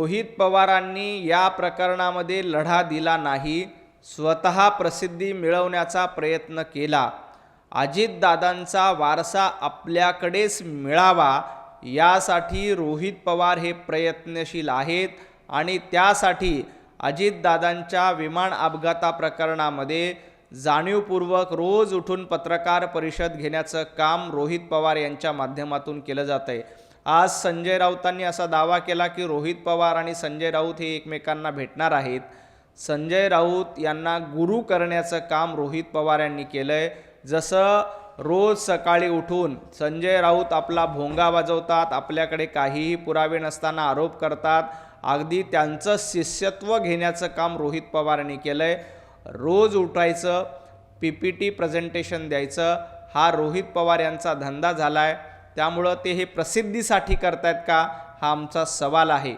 रोहित पवारांनी या प्रकरणामध्ये लढा दिला नाही, स्वतः प्रसिद्धी मिळवण्याचा प्रयत्न केला। अजितदादांचा वारसा आपल्याकडेच मिळावा यासाठी रोहित पवार हे प्रयत्नशील आहेत आणि त्यासाठी अजितदादांच्या विमान अपघाता प्रकरणामध्ये जाणीवपूर्वक रोज उठून पत्रकार परिषद घेण्याचं काम रोहित पवार यांच्या माध्यमातून केलं जातंय। आज संजय राऊतांनी असा दावा केला की रोहित पवार आणि संजय राऊत हे एकमेकांना भेटणार आहेत। संजय राऊत यांना गुरु करण्याचं काम रोहित पवार यांनी केलंय। जसं रोज सकाळी उठून संजय राऊत आपला भोंगा वाजवतात, आपल्याकडे काहीही पुरावे नसताना आरोप करतात, अगदी त्यांचं शिष्यत्व घेण्याचं काम रोहित पवार यांनी केलंय। रोज उठायचं, PPT प्रेझेंटेशन द्यायचं, हा रोहित पवार यांचा धंदा झालाय। त्यामुळं ते हे प्रसिद्धीसाठी करतायत का, हा आमचा सवाल आहे।